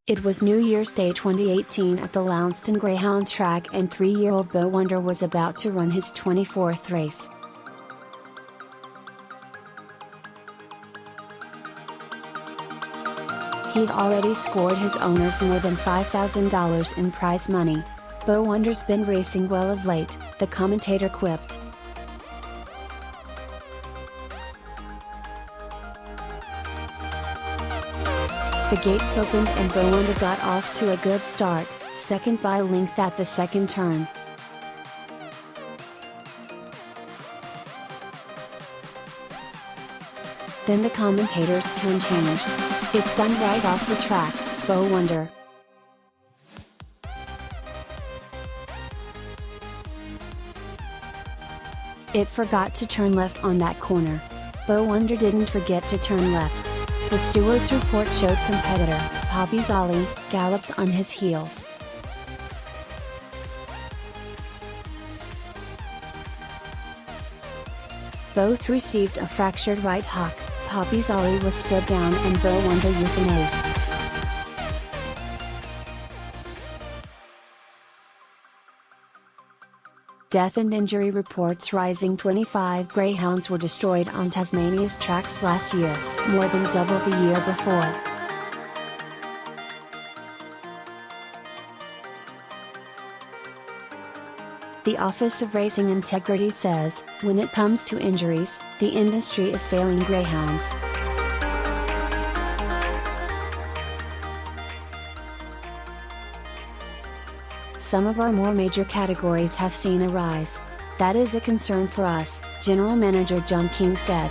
It was New Year's Day 2018 at the Launceston Greyhound track, and 3-year-old Beau Wonder was about to run his 24th race. He'd already scored his owners more than $5,000 in prize money. Beau Wonder's been racing well of late, the commentator quipped. The gates opened and Beau Wonder got off to a good start, second by a length at the second turn. Then the commentator's tone changed. "It's done right off the track, Beau Wonder. It forgot to turn left on that corner." Beau Wonder didn't forget to turn left. The steward's report showed competitor, Poppy Zolly, galloped on his heels. Both received a fractured right hock. Poppy Zolly was stood down and Beau Wonder euthanized. Death and injury reports rising. 25 greyhounds were destroyed on Tasmania's tracks last year, more than double the year before. The Office of Racing Integrity says, when it comes to injuries, the industry is failing greyhounds. Some of our more major categories have seen a rise. That is a concern for us, General Manager John King said.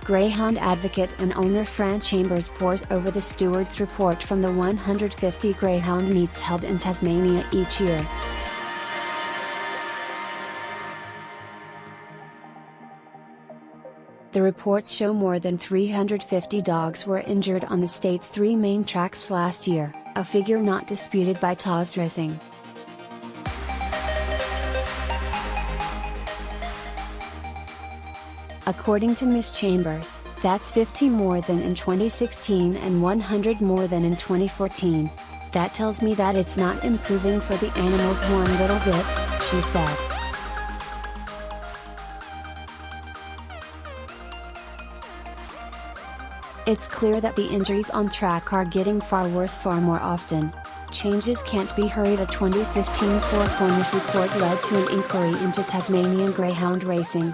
Greyhound advocate and owner Fran Chambers pores over the steward's report from the 150 greyhound meets held in Tasmania each year. The reports show more than 350 dogs were injured on the state's 3 main tracks last year, a figure not disputed by TAS Racing. According to Ms. Chambers, that's 50 more than in 2016 and 100 more than in 2014. "That tells me that it's not improving for the animals one little bit," she said. "It's clear that the injuries on track are getting far worse far more often. Changes can't be hurried." A 2015 Four Corners report led to an inquiry into Tasmanian greyhound racing.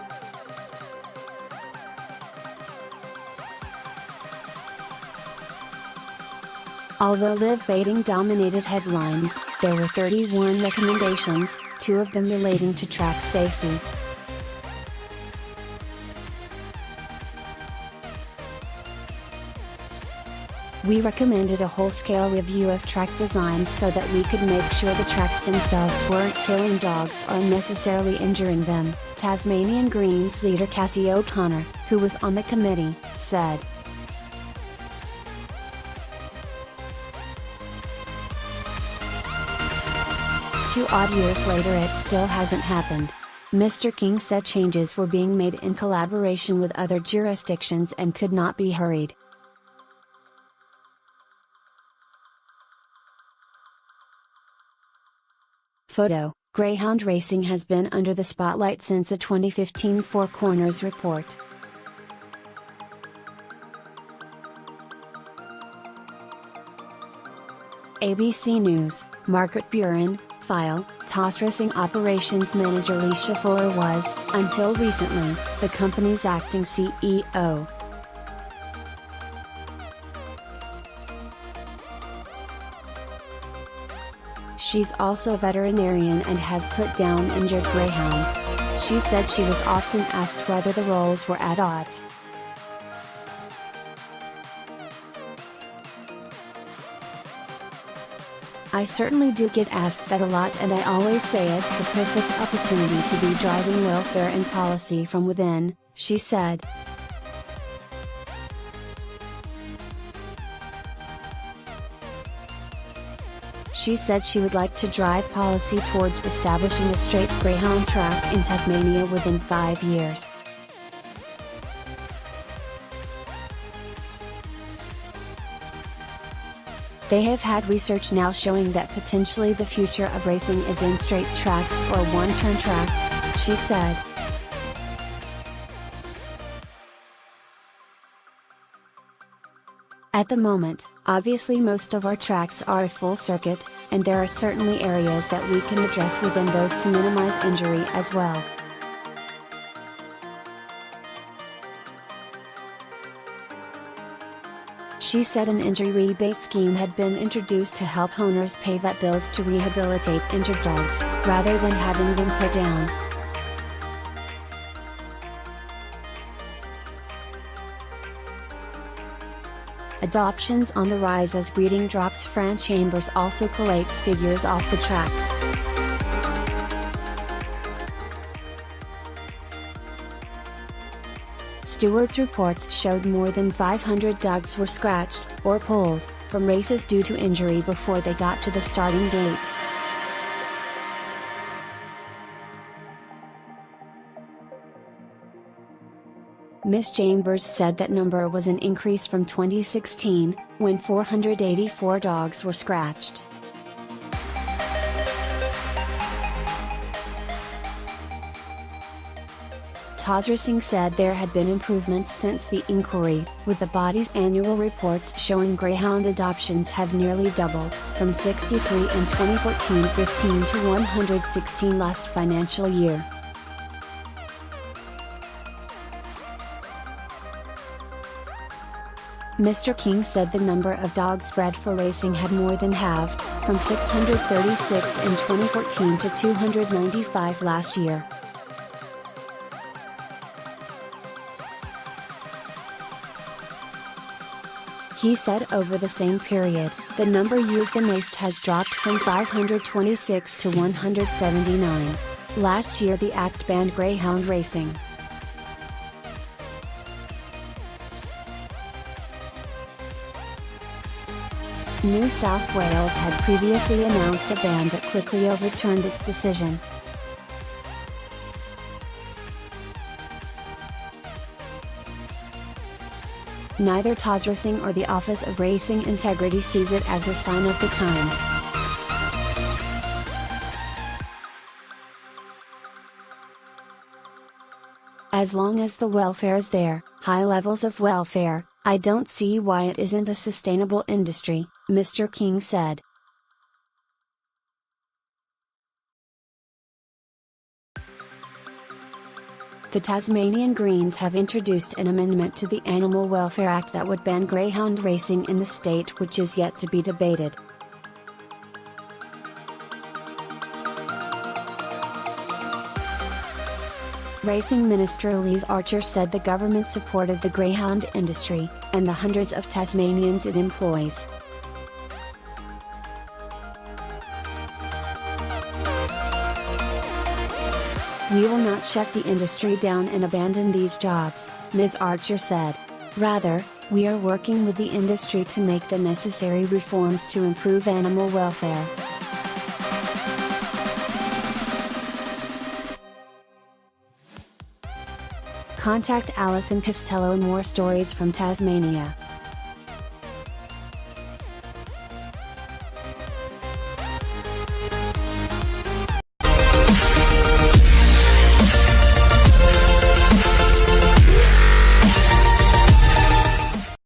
Although live baiting dominated headlines, there were 31 recommendations, 2 of them relating to track safety. "We recommended a whole-scale review of track designs so that we could make sure the tracks themselves weren't killing dogs or unnecessarily injuring them," Tasmanian Greens leader Cassie O'Connor, who was on the committee, said. Two odd years later it still hasn't happened. Mr. King said changes were being made in collaboration with other jurisdictions and could not be hurried. Photo: Greyhound racing has been under the spotlight since a 2015 Four Corners report. ABC News, Margaret Buren, file. TAS Racing Operations Manager Leisha Fuller was, until recently, the company's acting CEO. She's also a veterinarian and has put down injured greyhounds. She said she was often asked whether the roles were at odds. "I certainly do get asked that a lot, and I always say it's a perfect opportunity to be driving welfare and policy from within," she said. She said she would like to drive policy towards establishing a straight greyhound track in Tasmania within 5 years. They have had research now showing that potentially the future of racing is in straight tracks or one-turn tracks, she said. At the moment, obviously most of our tracks are a full circuit, and there are certainly areas that we can address within those to minimize injury as well. She said an injury rebate scheme had been introduced to help owners pay vet bills to rehabilitate injured dogs, rather than having them put down. Adoptions on the rise as breeding drops. Fran Chambers also collates figures off the track. Stewart's reports showed more than 500 dogs were scratched, or pulled, from races due to injury before they got to the starting gate. Ms. Chambers said that number was an increase from 2016, when 484 dogs were scratched. Tasmanian said there had been improvements since the inquiry, with the body's annual reports showing greyhound adoptions have nearly doubled, from 63 in 2014-15 to 116 last financial year. Mr. King said the number of dogs bred for racing had more than halved, from 636 in 2014 to 295 last year. He said over the same period, the number euthanized has dropped from 526 to 179. Last year the Act banned greyhound racing. New South Wales had previously announced a ban but quickly overturned its decision. Neither Tasmanian or the Office of Racing Integrity sees it as a sign of the times. As long as the welfare is there, high levels of welfare, I don't see why it isn't a sustainable industry, Mr. King said. The Tasmanian Greens have introduced an amendment to the Animal Welfare Act that would ban greyhound racing in the state, which is yet to be debated. Racing Minister Elise Archer said the government supported the greyhound industry, and the hundreds of Tasmanians it employs. We will not shut the industry down and abandon these jobs, Ms. Archer said. Rather, we are working with the industry to make the necessary reforms to improve animal welfare. Contact Alison Costello. More stories from Tasmania.